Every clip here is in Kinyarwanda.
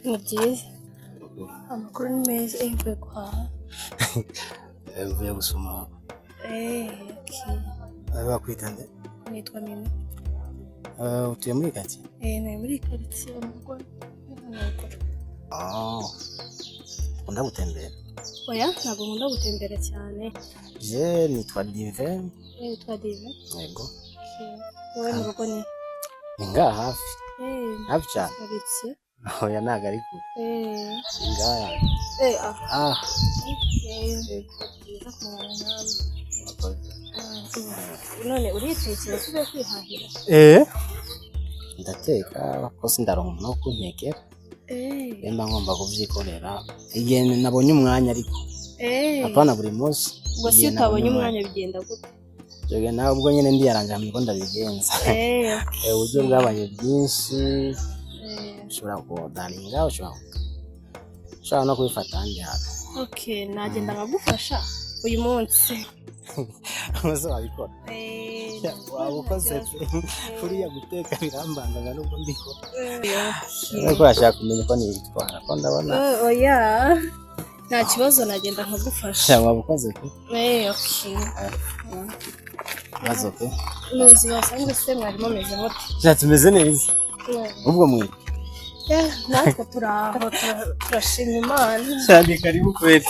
Mubyiza amakuru ni meza mvuye guhaha mvuye gusoma bakwita nde? Nitwa Mimi. Utuye muri kati? Ni muri quartier umugore. Ukunda gutembera? Oya ntabwo nkunda gutembera cyane. Je nitwa Dive. Nitwa Dive? Yego. Wowe mu rugo ni? Ni ngaha hafi. Hafi cyane? Quartier. Oya ntago ari kure. Ngaha. None uritekera tuze kwihahira? Ndateka kose ndaronka umuntu wo kuntekera. Mba ngomba kuvyikorera igihe nabonye umwanya ariko apana buri munsi. Ubwo si utabonye umwanya bigenda gute? Joge nawe ubwo nyene ndiyaranja mu Rwanda bigenza. Uburyo bwabaye byinshi. Ushobora kudaringa, ushobora no kubifata handi hano. Okay, nagenda nkagufasha uyu munsi. Amaze wabikora? Wabukoze kuriya guteka birambangaga nubwo ndiko. Ariko urashaka kumenya ko nibitwara ko ndabona. Oya. Nta kibazo nagenda nkagufasha. Wabukoze ko? Okay. Azoke. Nuzi basanzwe se mwarimo meze muti? Tumeze neza. Ubwo mwe natwe turaho turashima Imana cyane. Karibu kweli.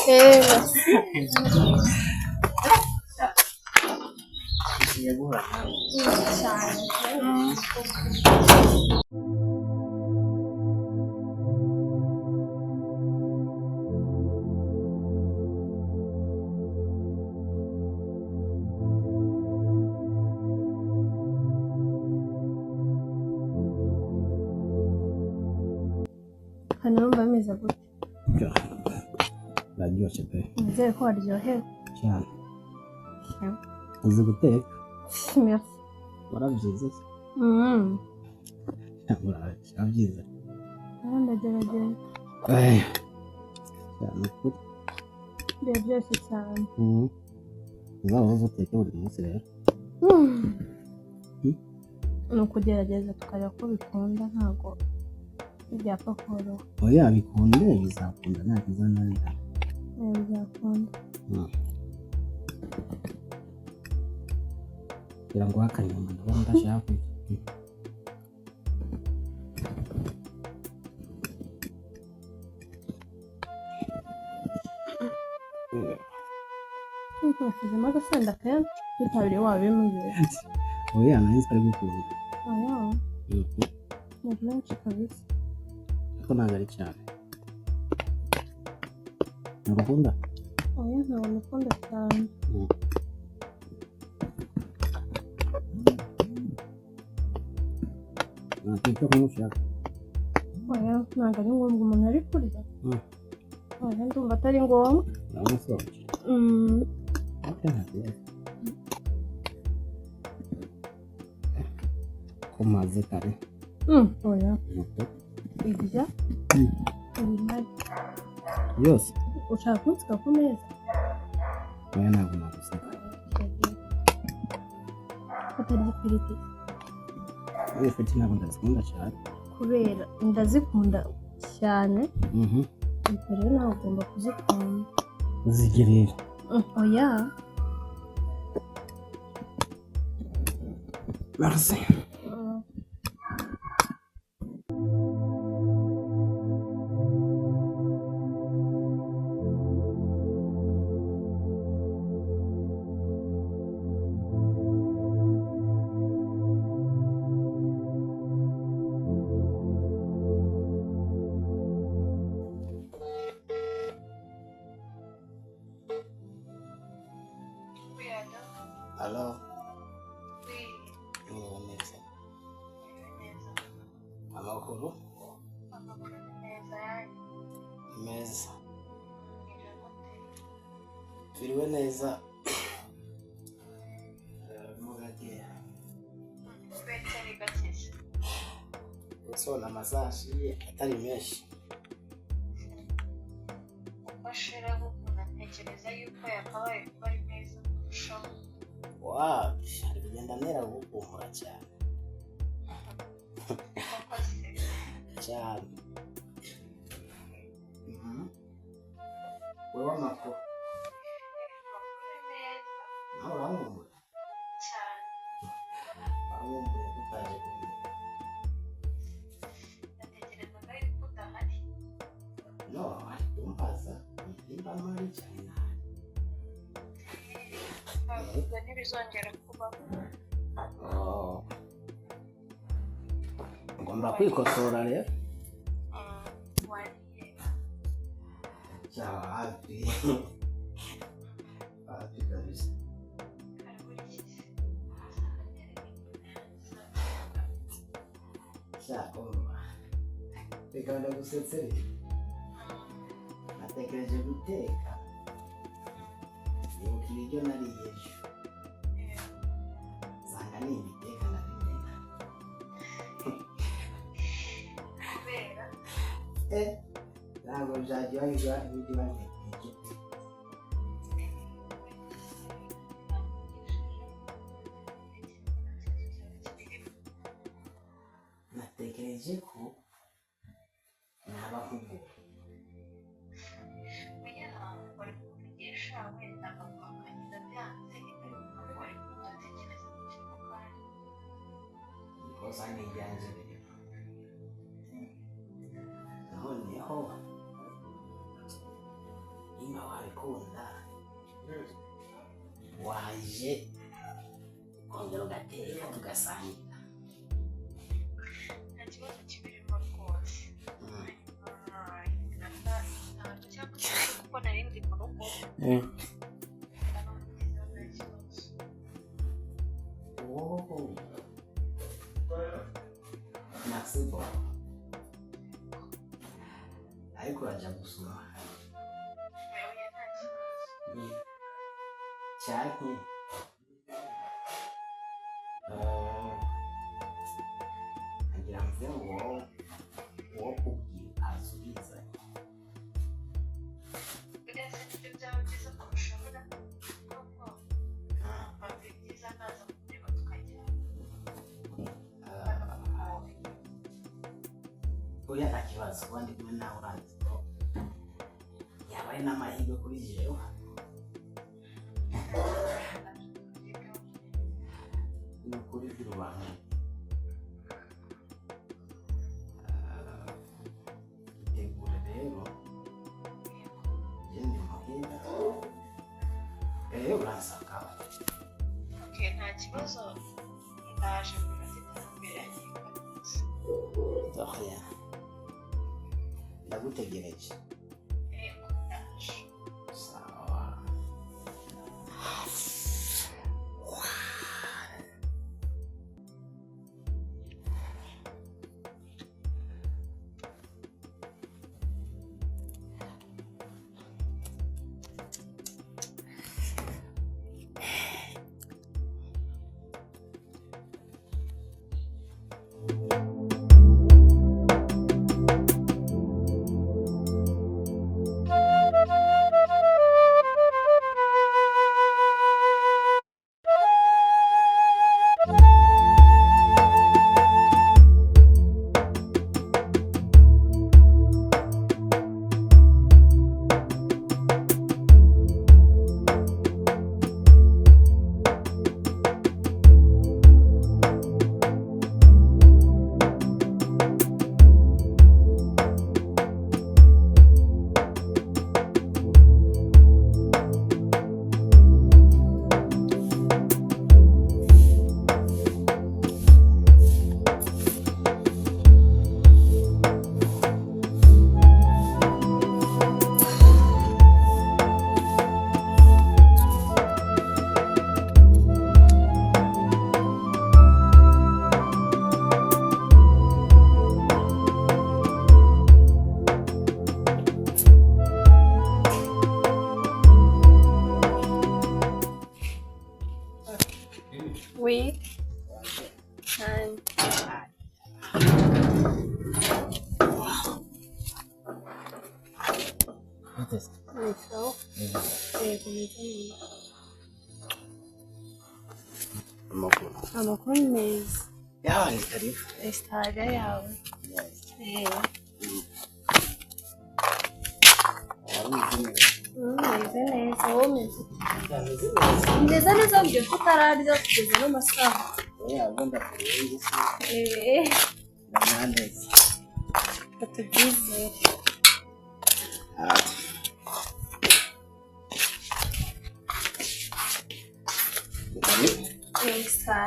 hano bameze gute? Naryoshye pe. Nizere ko waryohewe cyane. Uzi guteka? Merci. Warabyize? Warabyize? Ndagerageza. Cyane kuri. Biraryoshye cyane. Uzahoze uteke buri munsi rero. Ni ukugerageza tukareba ko bikunda ntabwo byapfa koroha. Oya bikunde bizakunda nta kizananira. Bizakunda. Kugira ngo hakanyuma ndabona ndashaka Ntushizemo agasenda kenshi tutabire wabimubwira. Oya nahise ari gukunda. Oya. Ni menshi kabisa. Ko ntabwo ari cyane. Ntabwo oya ntabwo mukunda cyane. Icyo kumushaka. Oya ntabwo ari ngombwa umuntu ari kurya. Oya ndumva atari ngombwa. Namusoje. Kumaze kare. Oya. Ibya. Ibimari. Yose. Ushaka kunsika ku meza? Oya ntabwo naguseka. Atari ifiriti. Ifiriti ntabwo ndazikunda cyane. Kubera ndazikunda cyane. Ariko rero ntabwo ugomba kuzikunda. Uzigirira. Oya. Merci. meza. Firiwe neza. Mugagera. Betari gatese. So na masashi atari menshi. Bashira gukunda ntekereza yuko yakabaye kuba ari meza kurushaho. Wapi, ari kugenda nera gukumura cyane. Cyane. Wewe wamako. Nawe urangumbuye. Cyane. Urangumbuye utaje kumenya. Natekerezaga yuko udahari. No, ari kumbaza. Nimba mari cyane. Ubwo ntibizongera kubaho. Ngomba kwikosora rero. Wariye. Ciao, happy. Happy kabisa. Ciao. Reka ndagusetsere. Natekereje guteka. Nibuka ibiryo nariye ejo. Zanga nibiteka nabimena. Kubera ntabwo byajya ibiryo bantekereje. Natekereje ko naba nkubwo. bari kuvugisha wenda bakakanyira byanze ariko bari kubatekereza ku kintu kandi Ikosa ni iryanjye rero. Noneho niba wabikunda waje kongera ugateka tugasangira. nta kibazo kibirimo rwose. Ntabwo cyangwa kuko nari ndi mu rugo. Oh, merci beaucoup. Ariko urajya gusoma cyane. Agira mvuge ngo uwo kubwira asubiza. Birasa n'ibyo byaba byiza kurushaho kuko biba byiza naza kureba tukajyana. Oya nta kibazo kuba ndi kumwe nawe urazi ko yaba ari n'amahirwe kuri jewe. Ni ukuri by'urubanza. Itegure rero genda imuhira uransaka. Nta kibazo ndaje mu minota itanu mbere yanjye Doria, ndagutegereje. ndaje. Sawa. Biteze. Sawa. Kumeze amakuru meza. Yawa ni karibu. Estaria yawe. Meze neza, wowe umeze? Meze neza mbyo tutararya kugeza n'amasaha. Utujuje. Sai. Oui. Oui, ça.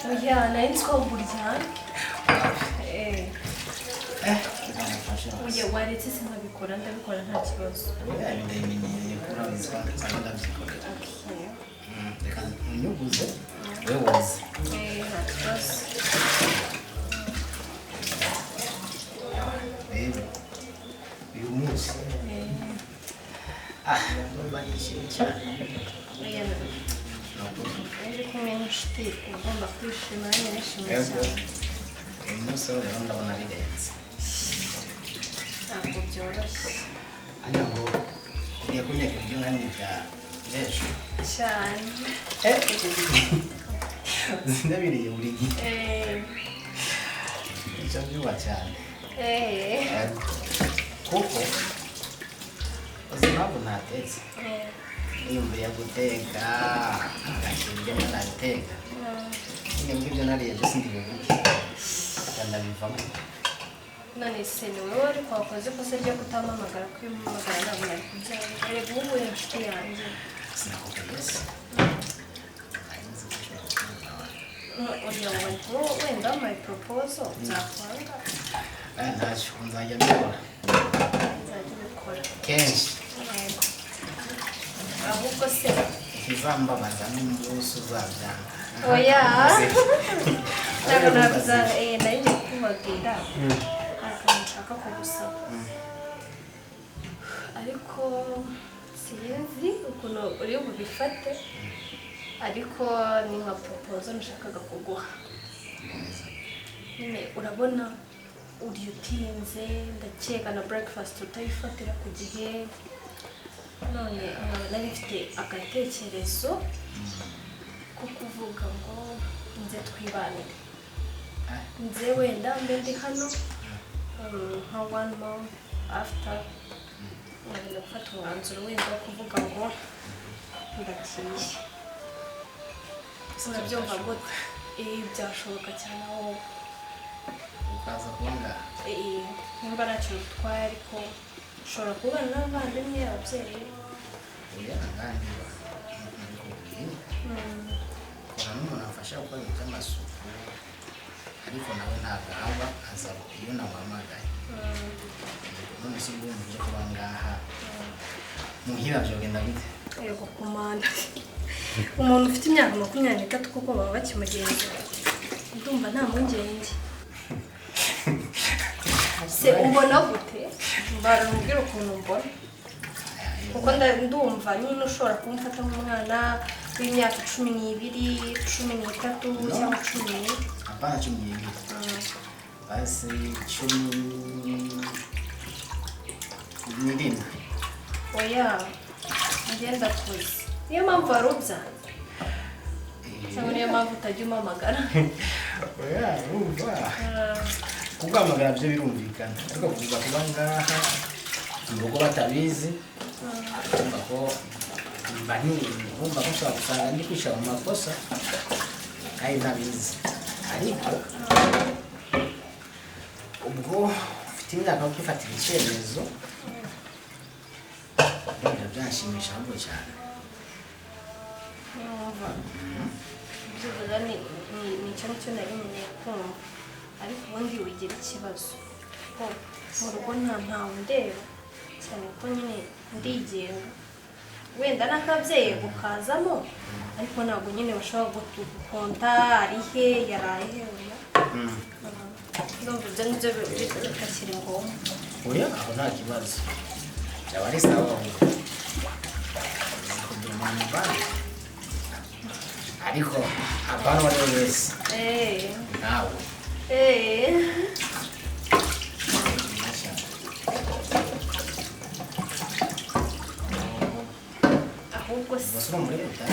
Kuryamana yitwa Kuryamana. Uye waretse sinkabikora ndabikora nta kibazo. Ndabimenyereye kuri abizwa ndabikora. Reka unyuguze wewe woze. Nta kibazo. Uyu munsi numva nishimye cyane. Uri kumwe n'inshuti ugomba kwishima nanjye nishimye cyane. Uyu munsi rero ndabona birenze. Ntabwo byoroshye. Ariko ugiye kunyeka ibyo nkani bya ejo Cyane. Ndabiriye buri gihe. Icyo byuba cyane. Kuko uzi impamvu ntatetse. Niyumvira guteka agashyira ibyo ntateka. Nyine ibyo nariye byose ndibivuge. Ndabivamo. None se ni wowe wari kwakoze ikosa ryo kutampamagara kwimamagara ntabwo nari kubyanga. Reba ubu uri inshuti yanjye. Sinakubwiye se. Ugira ngo wenda wampaye proposal nzakwanga. Ntacyo nzajya mbikora. Nzajya ubikora. Kenshi. Ahubwo se ikizambabaza n'umunsi uzabyanga. oya ntabwo nabuza nari ngiye kubabwira akantu nshaka kugusaba ariko sinzi ukuntu uri bubifate ariko ni nka proposal nshakaga kuguha nyine urabona uri utinze ndakeka na breakfast utayifatira ku gihe none nari mfite agatekerezo ko kuvuga ngo nze twibanire nze wenda mbe ndi hano nka 1 month after nari gufata umwanzuro wenda wo kuvuga ngo ndagiye sinabyumva gute byashoboka cyane aho ukaza kubona nimba ntacyo bitwaye ariko ushobora kubana n'abavandimwe ababyeyi oya ngandi ndikubwiye kora n'umuntu afasha gukora ibintu by'amasuku ariko nawe ntabwo aba aza iyo namuhamagaye none si ubwo mvuze kuba ngaha muhira byogenda bite yego kumana umuntu ufite imyaka 23 kuko baba bakimugenzura ndumva nta mpungenge se umbona gute mbarambwira ukuntu mbona kuko ndumva nyine ushobora kumfata nk'umwana w'imyaka 12 13 cyangwa 10 apana 12 basi 10 oya ngenda kuzi niyo mpamvu wari ubyanze cyangwa niyo mpamvu utajya umamagara oya urumva kuguhamagara byo birumvikana ariko kuvuga kuba ngaha imbogo batabizi urumva ko urumva ko ushobora gusanga ndi kwishyira mu makosa kandi ntabizi ariko ubwo ufite imyaka yo kwifatira icyemezo ibyo byanshimisha ahubwo cyane byibuze ni icyo nicyo nari nkeneye kumva ariko ubundi wigira ikibazo mu rugo ntawe ndeba cyane ko nyine ndigenga wenda n'akabyeyi gukazamo ariko ntabwo nyine bashobora gukonta ari he yaraye he oya ndumva ibyo ngibyo bitakiri ngombwa oya aho nta kibazo byaba ari sawa kugira umuntu bane ariko abantu bari wese nawe ahubwo si basura muri leta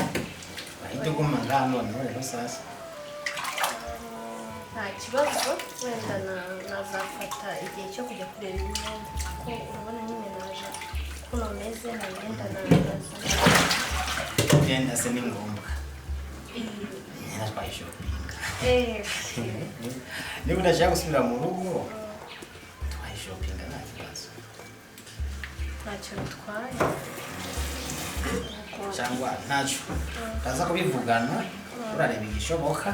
bahita uguma ngaha none rero sasa nta kibazo wenda nazafata igihe cyo kujya kureba imyenda kuko urabona nyine naje kuno meze nta myenda naza imyenda se ni ngombwa imyenda twayishopinga niba udashaka gusubira mu rugo twayishopinga nta kibazo ntacyo bitwaye cyangwa ntacyo utaza kubivugana urareba igishoboka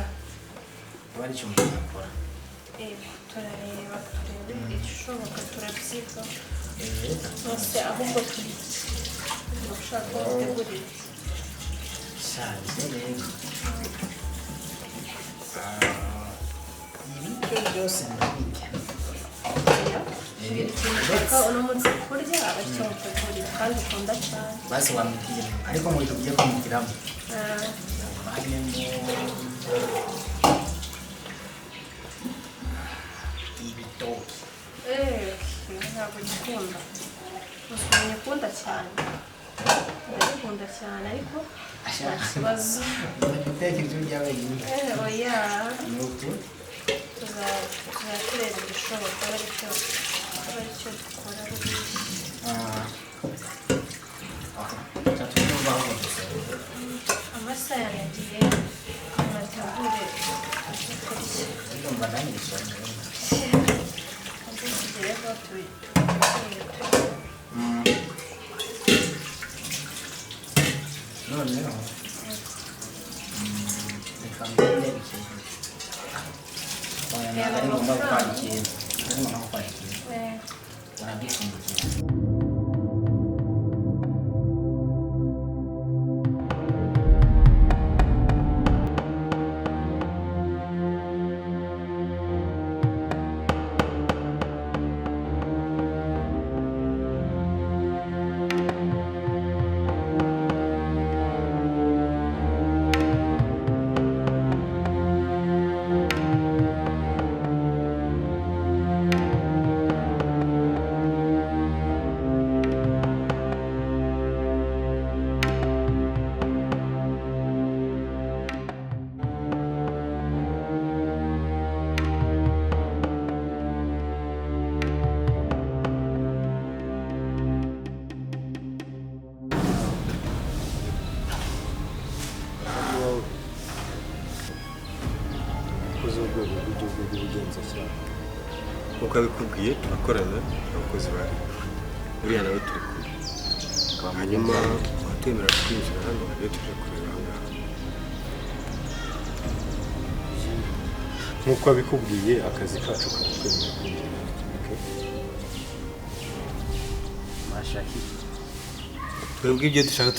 kuba ari cyo umuntu akora turareba turebe igishoboka turabyiga bose ahubwo turi ushaka gutegurira cyane rero ibiryo byose ndabirya ushaka uno munsi kurya abacyo mutegurira kandi ukunda cyane basi wamitiye ariko mu bintu bigiye kumutiramo harimo ibitoki ntabwo gikunda gusa nyikunda cyane ndabikunda cyane ariko nta kibazo guteka ibyo urya wenyine oya ni uku tuzatureba igishoboka aba aricyo dukora amasaha yanagiye nategure ndumva ndamwishyura tugereho noneho reka mbere ikintu ntabwo ari ngombwa gukora ikintu ari ngombwa gukora ikintu barabyifungiye nk'uko abikubwiye turakorana n'abakozi ba leta buriya nawe turi kumwe hanyuma watwemerera kwinjira hano iyo tuje kureba aha ngaha nk'uko abikubwiye akazi kacu karatwemerera kwinjira mashaki twebwe ibyo dushaka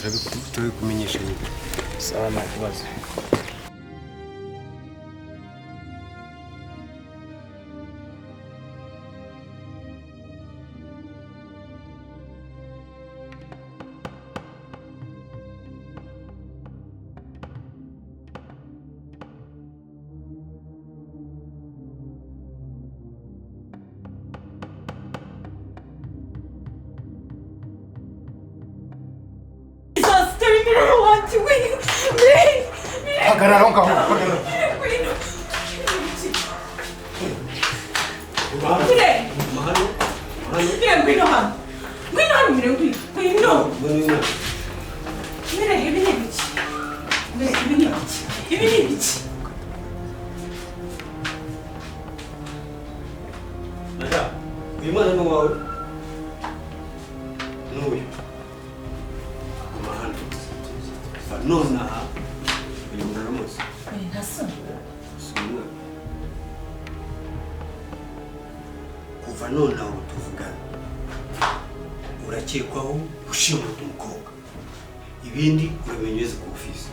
turabikumenyesha nyine sawa nta kibazo hagarara aho ngaho ngwino hano mbere ngwino mbere ibi ni ibiki ibi ni ibiki uyu mwana ni uwawe n'uyu guma hano nonaha uyu muntu aramuzi ntasa si umwana kuva nonaha ubu tuvugana urakekwaho gushimuta umukobwa ibindi urabimenyereza ku ofisi.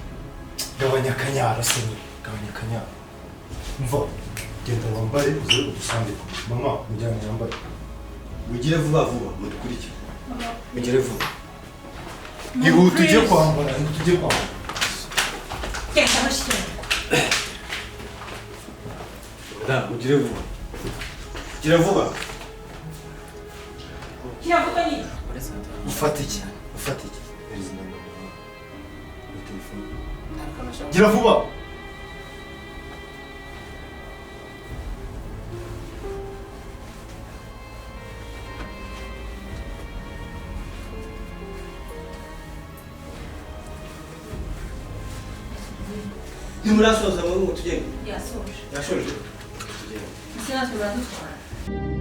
Gabanya akanyaro se, gabanya akanyaro. Mva, genda wambare uze udusange. Mama, mujyane yambare. Mugire vuba vuba mudukurikire. Mugire vuba. Ihute ujye kwambara, ihute ujye kwambara. Genda bashyira. Mugire vuba. Gira vuba. Kiravuga ni. Ufate iki? Ufate iki? Gira vuba. Nimurasoza mu tugende. Yasoje. Yashoje. Sinasubira dutwara.